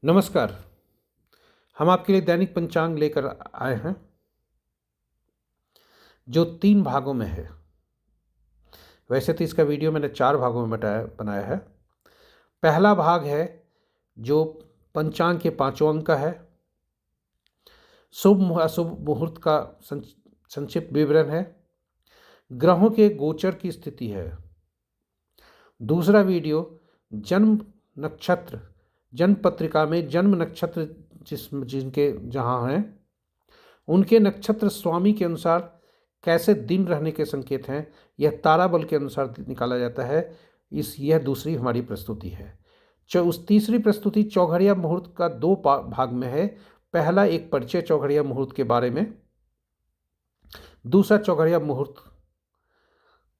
नमस्कार। हम आपके लिए दैनिक पंचांग लेकर आए हैं जो 3 भागों में है। वैसे तो इसका वीडियो मैंने 4 भागों में बनाया है। पहला भाग है जो पंचांग के पाँचों अंक का है। शुभ अशुभ मुहूर्त का संक्षिप्त विवरण है। ग्रहों के गोचर की स्थिति है। दूसरा वीडियो जन्म नक्षत्र, जन्म पत्रिका में जन्म नक्षत्र जिनके जहाँ हैं उनके नक्षत्र स्वामी के अनुसार कैसे दिन रहने के संकेत हैं, यह ताराबल के अनुसार निकाला जाता है। यह दूसरी हमारी प्रस्तुति है। उस तीसरी प्रस्तुति चौघड़िया मुहूर्त का 2 भाग में है। पहला एक परिचय चौघड़िया मुहूर्त के बारे में, दूसरा चौघड़िया मुहूर्त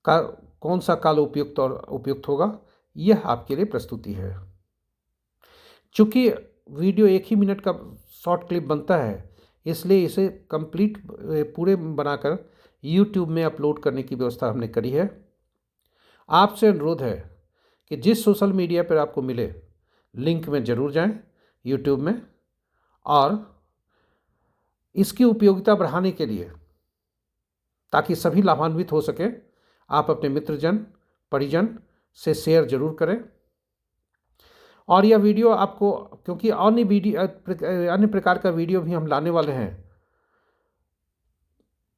का कौन सा काल उपयुक्त और उपयुक्त होगा, यह आपके लिए प्रस्तुति है। चूँकि वीडियो 1 ही मिनट का शॉर्ट क्लिप बनता है, इसलिए इसे कंप्लीट पूरे बनाकर YouTube में अपलोड करने की व्यवस्था हमने करी है। आपसे अनुरोध है कि जिस सोशल मीडिया पर आपको मिले लिंक में ज़रूर जाएं YouTube में, और इसकी उपयोगिता बढ़ाने के लिए, ताकि सभी लाभान्वित हो सकें, आप अपने मित्रजन परिजन से शेयर जरूर करें। और यह वीडियो आपको, क्योंकि अन्य प्रकार का वीडियो भी हम लाने वाले हैं,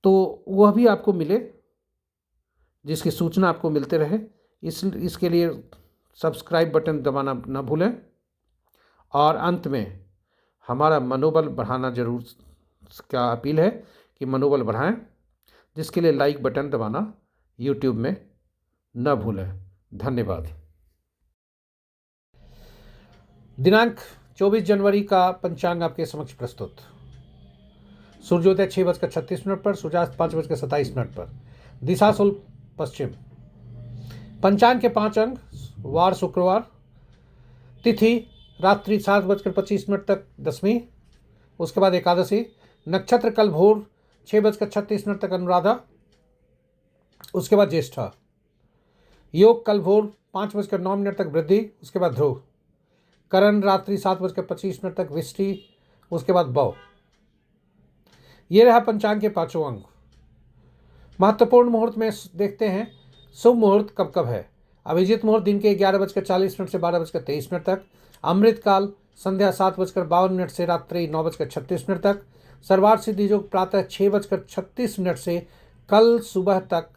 तो वह भी आपको मिले, जिसकी सूचना आपको मिलते रहे। इसके लिए सब्सक्राइब बटन दबाना न भूलें। और अंत में हमारा मनोबल बढ़ाना जरूर क्या अपील है कि मनोबल बढ़ाएं, जिसके लिए लाइक बटन दबाना YouTube में न भूलें। धन्यवाद। दिनांक 24 जनवरी का पंचांग आपके समक्ष प्रस्तुत। सूर्योदय 6:36 पर, सूर्यास्त 5:27 पर, दिशा शुल्क पश्चिम। पंचांग के 5 अंक: वार शुक्रवार, तिथि रात्रि 7:25 तक दशमी, उसके बाद एकादशी, नक्षत्र कल भोर 6:36 तक अनुराधा, उसके बाद ज्येष्ठा, योग कल भोर 5:09 तक वृद्धि, उसके बाद ध्रुव, करण रात्रि 7:25 तक विष्टि, उसके बाद बौ। ये रहा पंचांग के 5 अंक। महत्वपूर्ण मुहूर्त में देखते हैं शुभ मुहूर्त कब कब है। अभिजीत मुहूर्त दिन के 11:40 से 12:23 तक। अमृत काल संध्या 7:52 से रात्रि 9:36 तक। सर्वार्थ सिद्धि योग प्रातः 6:36 से कल सुबह तक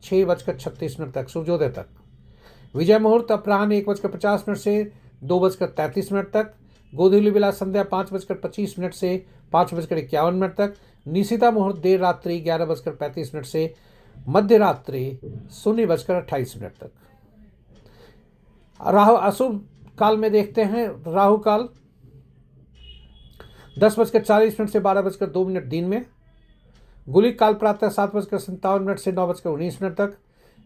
6:36 तक, सूर्योदय तक। विजय मुहूर्त अपराह्न 1:50 से 2:33 तक। गोधूली बेला संध्या 5:25 से 5:51 तक। निशिता मुहूर्त देर रात्रि 11:35 से मध्य रात्रि 0:28 तक। राहु अशुभ काल में देखते हैं राहु काल 10:40 से 12:02 दिन में। गुलिक काल प्रातः 7:57 से 9:19 तक।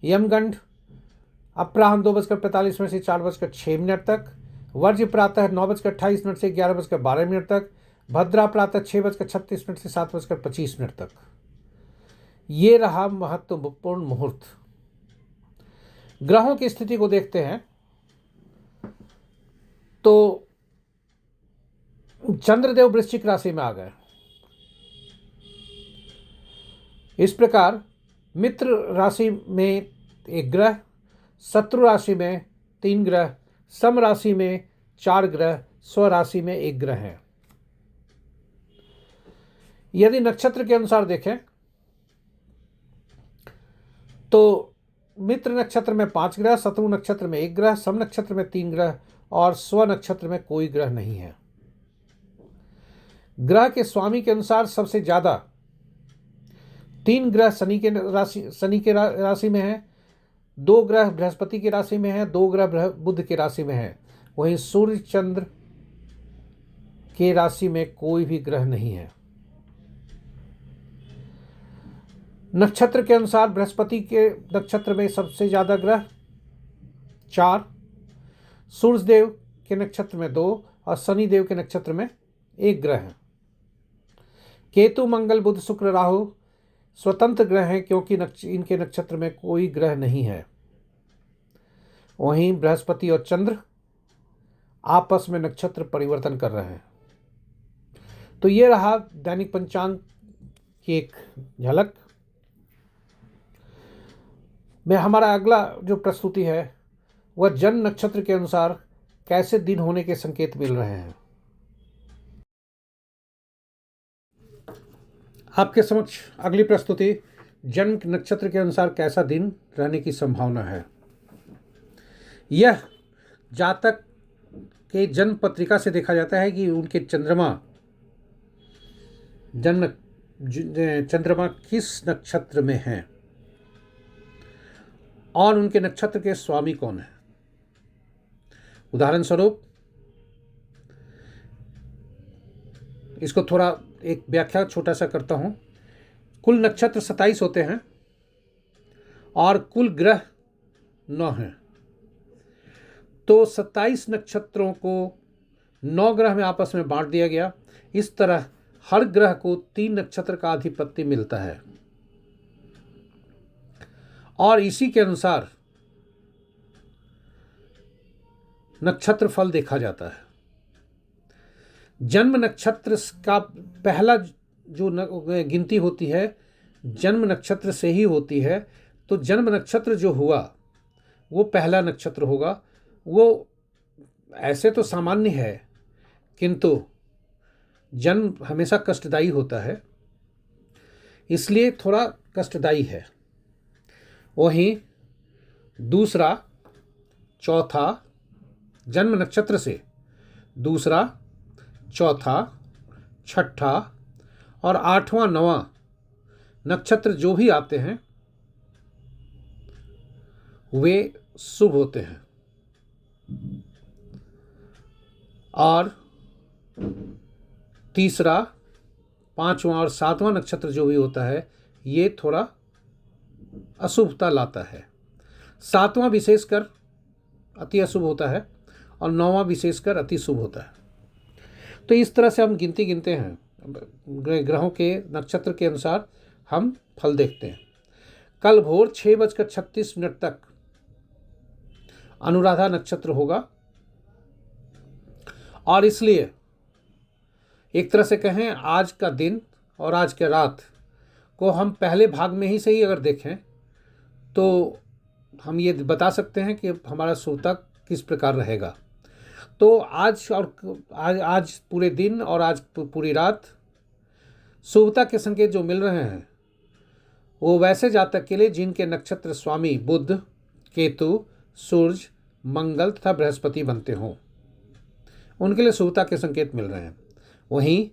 यमगंड अपराह्न 2:45 से 4:06 तक। वर्ज्य प्रातः 9:28 से 11:12 तक। भद्रा प्रातः 6:36 से 7:25 तक। ये रहा महत्वपूर्ण मुहूर्त। ग्रहों की स्थिति को देखते हैं तो चंद्रदेव वृश्चिक राशि में आ गए। इस प्रकार मित्र राशि में एक ग्रह, शत्रु राशि में 3 ग्रह, सम राशि में 4 ग्रह, स्व राशि में 1 ग्रह है। यदि नक्षत्र के अनुसार देखें तो मित्र नक्षत्र में 5 ग्रह, शत्रु नक्षत्र में 1 ग्रह, सम नक्षत्र में 3 ग्रह और स्व नक्षत्र में कोई ग्रह नहीं है। ग्रह के स्वामी के अनुसार सबसे ज्यादा 3 ग्रह शनि के राशि में है, 2 ग्रह बृहस्पति की राशि में है, 2 ग्रह बुध की राशि में है। वहीं सूर्य चंद्र के राशि में कोई भी ग्रह नहीं है। नक्षत्र के अनुसार बृहस्पति के नक्षत्र में सबसे ज्यादा ग्रह 4, सूर्यदेव के नक्षत्र में 2 और शनिदेव के नक्षत्र में 1 ग्रह है। केतु मंगल बुध शुक्र राहु स्वतंत्र ग्रह हैं, क्योंकि इनके नक्षत्र में कोई ग्रह नहीं है। वहीं बृहस्पति और चंद्र आपस में नक्षत्र परिवर्तन कर रहे हैं। तो ये रहा दैनिक पंचांग की एक झलक में। हमारा अगला जो प्रस्तुति है वह जन्म नक्षत्र के अनुसार कैसे दिन होने के संकेत मिल रहे हैं। आपके समक्ष अगली प्रस्तुति जन्म नक्षत्र के अनुसार कैसा दिन रहने की संभावना है। यह जातक के जन्म पत्रिका से देखा जाता है कि उनके चंद्रमा किस नक्षत्र में है और उनके नक्षत्र के स्वामी कौन है। उदाहरण स्वरूप इसको थोड़ा एक व्याख्या छोटा सा करता हूं। कुल नक्षत्र 27 होते हैं और कुल ग्रह 9 हैं। तो 27 नक्षत्रों को 9 ग्रह में आपस में बांट दिया गया। इस तरह हर ग्रह को 3 नक्षत्र का आधिपत्य मिलता है और इसी के अनुसार नक्षत्र फल देखा जाता है। जन्म नक्षत्र का पहला जो गिनती होती है जन्म नक्षत्र से ही होती है। तो जन्म नक्षत्र जो हुआ वो पहला नक्षत्र होगा। वो ऐसे तो सामान्य है किंतु जन्म हमेशा कष्टदायी होता है, इसलिए थोड़ा कष्टदायी है। वहीं दूसरा, चौथा जन्म नक्षत्र से दूसरा, चौथा, छठा और 8वां 9वां नक्षत्र जो भी आते हैं वे शुभ होते हैं और तीसरा, 5वां और 7वां नक्षत्र जो भी होता है ये थोड़ा अशुभता लाता है। 7वां विशेषकर अति अशुभ होता है और 9वां विशेषकर अति शुभ होता है। तो इस तरह से हम गिनती गिनते हैं, ग्रहों के नक्षत्र के अनुसार हम फल देखते हैं। कल भोर 6:36 तक अनुराधा नक्षत्र होगा और इसलिए एक तरह से कहें आज का दिन और आज के रात को हम पहले भाग में ही से ही अगर देखें तो हम ये बता सकते हैं कि हमारा शुभता किस प्रकार रहेगा। तो आज पूरे दिन और आज पूरी रात शुभता के संकेत जो मिल रहे हैं वो वैसे जातक के लिए जिनके नक्षत्र स्वामी बुध, केतु, सूर्य, मंगल तथा बृहस्पति बनते हों, उनके लिए शुभता के संकेत मिल रहे हैं। वहीं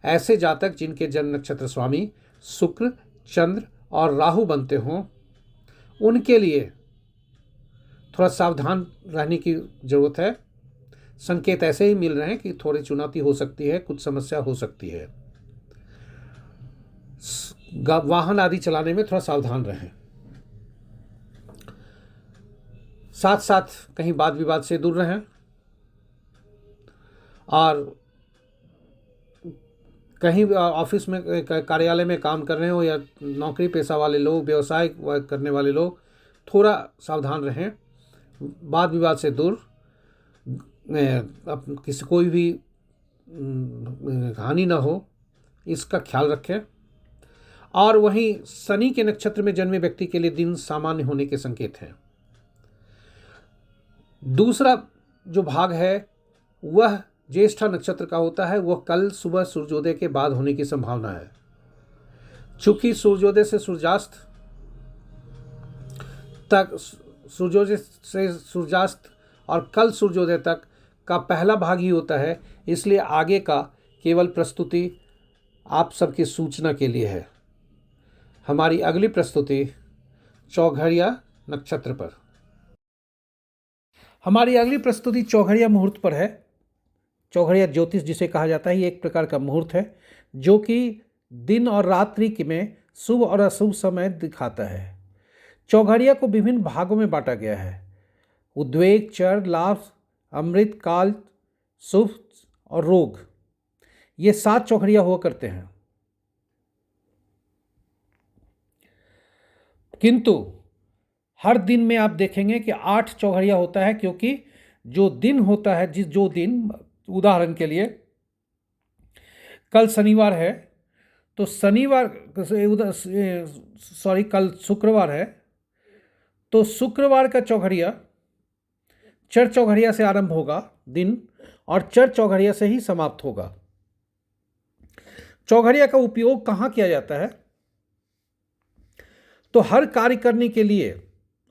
ऐसे जातक जिनके जन्म नक्षत्र स्वामी शुक्र, चंद्र और राहु बनते हों, उनके लिए थोड़ा सावधान रहने की ज़रूरत है। संकेत ऐसे ही मिल रहे हैं कि थोड़ी चुनौती हो सकती है, कुछ समस्या हो सकती है। वाहन आदि चलाने में थोड़ा सावधान रहें। साथ साथ कहीं वाद विवाद से दूर रहें और कहीं ऑफिस में, कार्यालय में काम कर रहे हो या नौकरी पेशा वाले लोग, व्यवसाय करने वाले लोग थोड़ा सावधान रहें, वाद विवाद से दूर, किसी कोई भी हानि ना हो इसका ख्याल रखें। और वहीं शनि के नक्षत्र में जन्मे व्यक्ति के लिए दिन सामान्य होने के संकेत हैं। दूसरा जो भाग है वह ज्येष्ठा नक्षत्र का होता है। वह कल सुबह सूर्योदय के बाद होने की संभावना है। चूंकि सूर्योदय से सूर्यास्त और कल सूर्योदय तक का पहला भाग ही होता है, इसलिए आगे का केवल प्रस्तुति आप सबकी सूचना के लिए है। हमारी अगली प्रस्तुति चौघड़िया नक्षत्र पर। हमारी अगली प्रस्तुति चौघड़िया मुहूर्त पर है। चौघड़िया ज्योतिष जिसे कहा जाता है, ये एक प्रकार का मुहूर्त है जो कि दिन और रात्रि में शुभ और अशुभ समय दिखाता है। चौघड़िया को विभिन्न भागों में बांटा गया है। उद्वेग, चर, लाभ, अमृत काल, शुभ और रोग, ये 7 चौघड़िया हुआ करते हैं। किंतु हर दिन में आप देखेंगे कि 8 चौघड़िया होता है, क्योंकि जो दिन होता है, जो दिन, उदाहरण के लिए कल शनिवार है तो कल शुक्रवार है तो शुक्रवार का चौघड़िया चर चौघड़िया से आरंभ होगा दिन और चर चौघड़िया से ही समाप्त होगा। चौघड़िया का उपयोग कहाँ किया जाता है? तो हर कार्य करने के लिए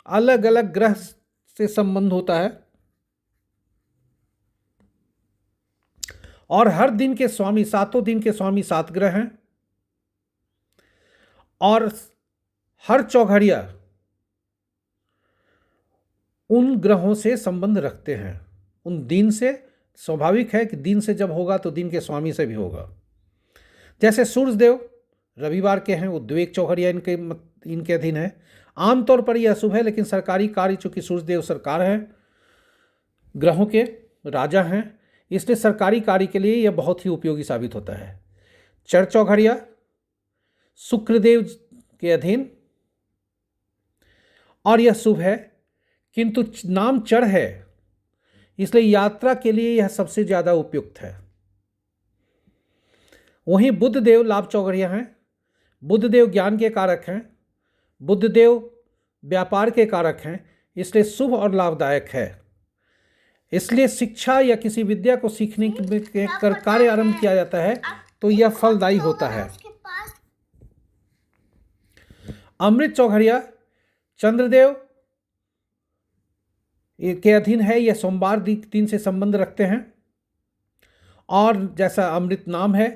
अलग अलग ग्रह से संबंध होता है और हर दिन के स्वामी, सातों दिन के स्वामी 7 ग्रह हैं और हर चौघड़िया उन ग्रहों से संबंध रखते हैं, उन दिन से। स्वाभाविक है कि दिन से जब होगा तो दिन के स्वामी से भी होगा। जैसे सूर्यदेव रविवार के हैं, वो द्विवेक चौघड़िया इनके अधीन है। आमतौर पर यह शुभ है, लेकिन सरकारी कार्य, चूंकि सूर्यदेव सरकार है, ग्रहों के राजा हैं, इसलिए सरकारी कार्य के लिए यह बहुत ही उपयोगी साबित होता है। चर चौघड़िया शुक्रदेव के अधीन और यह शुभ है, किंतु नाम चर है इसलिए यात्रा के लिए यह सबसे ज्यादा उपयुक्त है। वहीं बुधदेव लाभ चौघड़िया हैं। बुधदेव ज्ञान के कारक हैं, बुधदेव व्यापार के कारक हैं, इसलिए शुभ और लाभदायक है। इसलिए शिक्षा या किसी विद्या को सीखने के कार्य आरंभ किया जाता है तो यह फलदायी होता है। अमृत चौघड़िया चंद्रदेव के अधीन है, यह सोमवार दिन से संबंध रखते हैं और जैसा अमृत नाम है,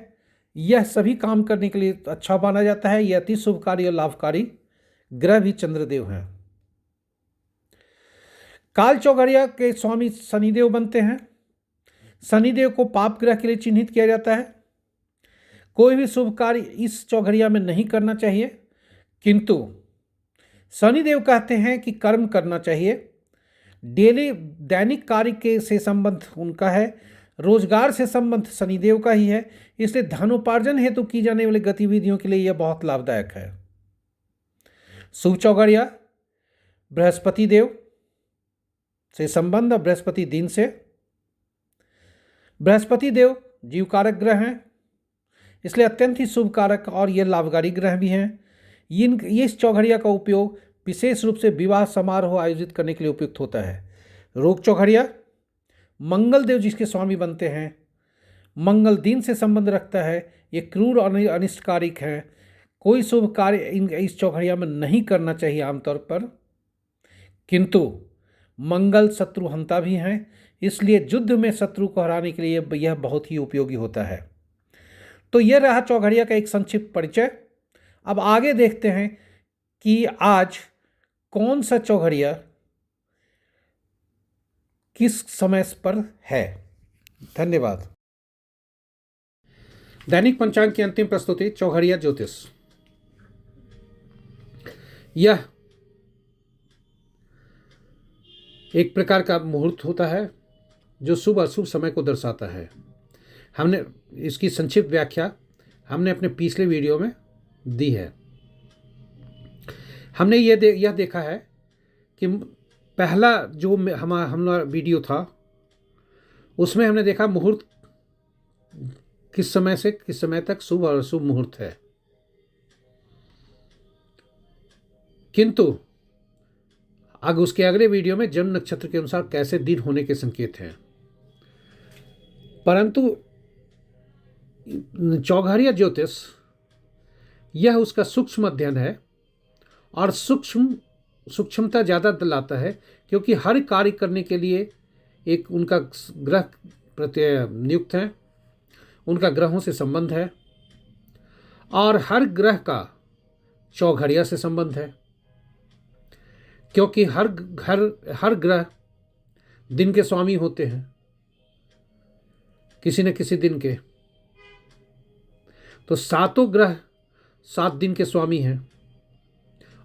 यह सभी काम करने के लिए अच्छा माना जाता है। यह अति शुभकारी और लाभकारी ग्रह भी चंद्रदेव हैं। काल चौघड़िया के स्वामी शनिदेव बनते हैं। शनिदेव को पाप ग्रह के लिए चिन्हित किया जाता है। कोई भी शुभ कार्य इस चौघड़िया में नहीं करना चाहिए, किंतु शनिदेव कहते हैं कि कर्म करना चाहिए। दैनिक कार्य के से संबंध उनका है, रोजगार से संबंध शनिदेव का ही है, इसलिए धनोपार्जन हेतु की जाने वाली गतिविधियों के लिए यह बहुत लाभदायक है। शुभ चौघड़िया बृहस्पति देव से संबंध, बृहस्पति दिन से। बृहस्पति देव जीव कारक ग्रह हैं, इसलिए अत्यंत ही शुभ कारक और ये लाभकारी ग्रह भी हैं। इस चौघड़िया का उपयोग विशेष रूप से विवाह समारोह आयोजित करने के लिए उपयुक्त होता है। रोग चौघड़िया मंगल देव जिसके स्वामी बनते हैं, मंगल दिन से संबंध रखता है, ये क्रूर और अनिष्टकारिक है। कोई शुभ कार्य इस चौघड़िया में नहीं करना चाहिए आमतौर पर, किंतु मंगल शत्रुहंता भी हैं, इसलिए युद्ध में शत्रु को हराने के लिए यह बहुत ही उपयोगी होता है। तो यह रहा चौघड़िया का एक संक्षिप्त परिचय। अब आगे देखते हैं कि आज कौन सा चौघड़िया किस समय पर है। धन्यवाद। दैनिक पंचांग की अंतिम प्रस्तुति चौघड़िया ज्योतिष। यह एक प्रकार का मुहूर्त होता है जो शुभ अशुभ समय को दर्शाता है। हमने इसकी संक्षिप्त व्याख्या हमने अपने पिछले वीडियो में दी है। हमने यह देखा है कि पहला जो हमारा वीडियो था उसमें हमने देखा मुहूर्त किस समय से किस समय तक शुभ और अशुभ मुहूर्त है, किंतु अब उसके अगले वीडियो में जन्म नक्षत्र के अनुसार कैसे दिन होने के संकेत हैं। परंतु चौघड़िया ज्योतिष यह उसका सूक्ष्म अध्ययन है और सूक्ष्मता ज़्यादा दिलाता है, क्योंकि हर कार्य करने के लिए एक उनका ग्रह प्रत्यय नियुक्त है, उनका ग्रहों से संबंध है और हर ग्रह का चौघड़िया से संबंध है, क्योंकि हर ग्रह दिन के स्वामी होते हैं किसी न किसी दिन के। तो सातों ग्रह 7 दिन के स्वामी हैं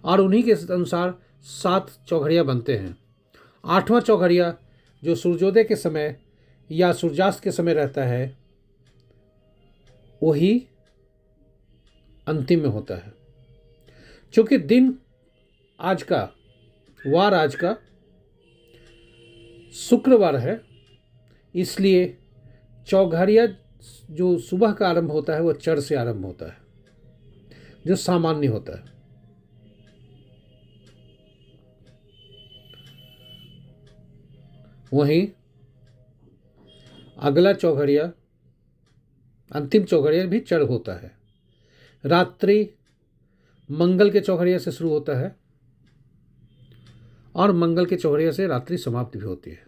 और उन्हीं के अनुसार 7 चौघड़िया बनते हैं। 8वां चौघड़िया जो सूर्योदय के समय या सूर्यास्त के समय रहता है वही अंतिम में होता है। चूंकि दिन आज का वार आज का शुक्रवार है, इसलिए चौघरिया जो सुबह का आरंभ होता है वो चर से आरंभ होता है, जो सामान्य होता है। वहीं अगला चौघरिया, अंतिम चौघरिया भी चर होता है। रात्रि मंगल के चौघरिया से शुरू होता है और मंगल के चौघरिया से रात्रि समाप्त भी होती है।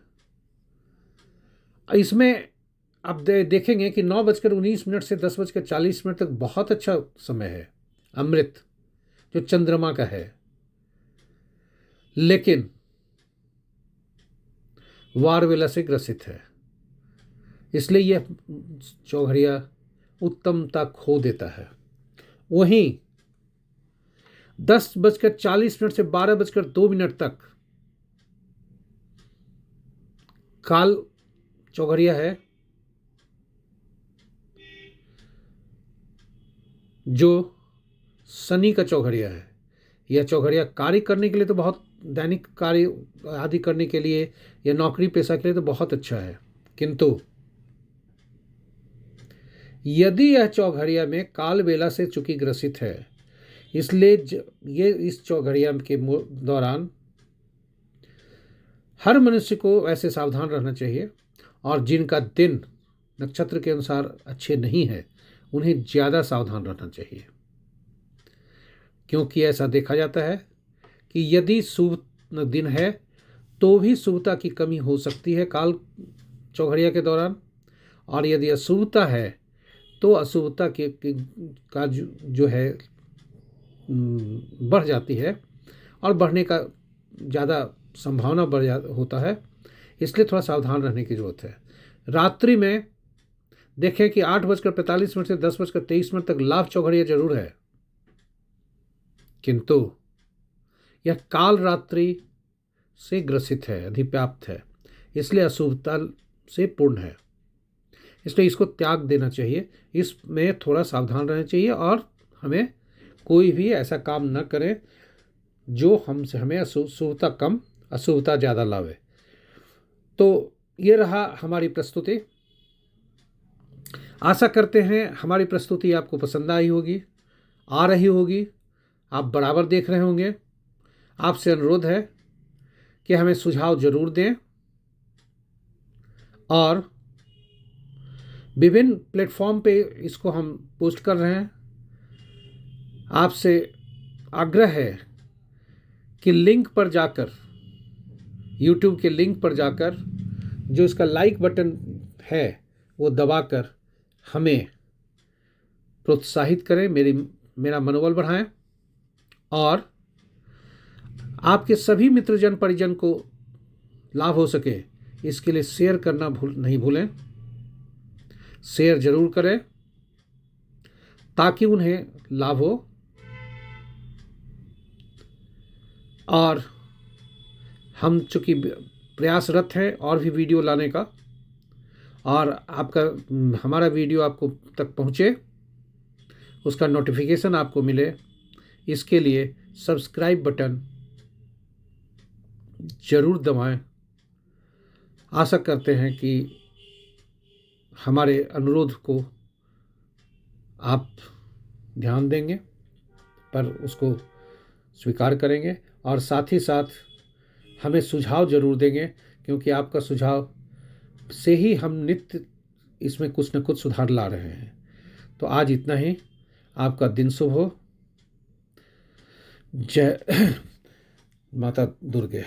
इसमें अब देखेंगे कि 9:19 से 10:40 तक बहुत अच्छा समय है, अमृत जो चंद्रमा का है, लेकिन वार वेला से ग्रसित है, इसलिए यह चौघरिया उत्तमता खो देता है। वहीं 10:40 से 12:02 तक काल चौघरिया है, जो शनि का चौघरिया है। यह चौघरिया कार्य करने के लिए तो बहुत, दैनिक कार्य आदि करने के लिए या नौकरी पेशा के लिए तो बहुत अच्छा है, किंतु यदि यह चौघरिया में काल बेला से चूंकि ग्रसित है, इसलिए ये इस चौघरिया के दौरान हर मनुष्य को ऐसे सावधान रहना चाहिए, और जिनका दिन नक्षत्र के अनुसार अच्छे नहीं है उन्हें ज़्यादा सावधान रहना चाहिए, क्योंकि ऐसा देखा जाता है कि यदि शुभ दिन है तो भी शुभता की कमी हो सकती है काल चौघरिया के दौरान, और यदि अशुभता है तो अशुभता का जो है बढ़ जाती है, और बढ़ने का ज़्यादा संभावना होता है, इसलिए थोड़ा सावधान रहने की ज़रूरत है। रात्रि में देखें कि 8:45 से 10:23 तक लाभ चौघरिया जरूर है, किंतु यह काल रात्रि से ग्रसित है, अधिव्याप्त है, इसलिए अशुभता से पूर्ण है, इसलिए इसको त्याग देना चाहिए। इसमें थोड़ा सावधान रहना चाहिए, और हमें कोई भी ऐसा काम न करें जो हमसे हमें शुभता कम अशुभता ज़्यादा लावे। तो ये रहा हमारी प्रस्तुति। आशा करते हैं हमारी प्रस्तुति आपको पसंद आई होगी, आ रही होगी, आप बराबर देख रहे होंगे। आपसे अनुरोध है कि हमें सुझाव जरूर दें, और विभिन्न प्लेटफॉर्म पे इसको हम पोस्ट कर रहे हैं। आपसे आग्रह है कि लिंक पर जाकर, YouTube के लिंक पर जाकर जो इसका लाइक बटन है वो दबाकर हमें प्रोत्साहित करें, मेरा मनोबल बढ़ाएं, और आपके सभी मित्रजन परिजन को लाभ हो सके इसके लिए शेयर करना नहीं भूलें। शेयर जरूर करें ताकि उन्हें लाभ हो, और हम चूँकि प्रयासरत हैं और भी वीडियो लाने का, और आपका हमारा वीडियो आपको तक पहुँचे, उसका नोटिफिकेशन आपको मिले, इसके लिए सब्सक्राइब बटन ज़रूर दबाएं। आशा करते हैं कि हमारे अनुरोध को आप ध्यान देंगे, पर उसको स्वीकार करेंगे, और साथ ही साथ हमें सुझाव जरूर देंगे, क्योंकि आपका सुझाव से ही हम नित्य इसमें कुछ न कुछ सुधार ला रहे हैं। तो आज इतना ही। आपका दिन शुभ हो। जय माता दुर्गे।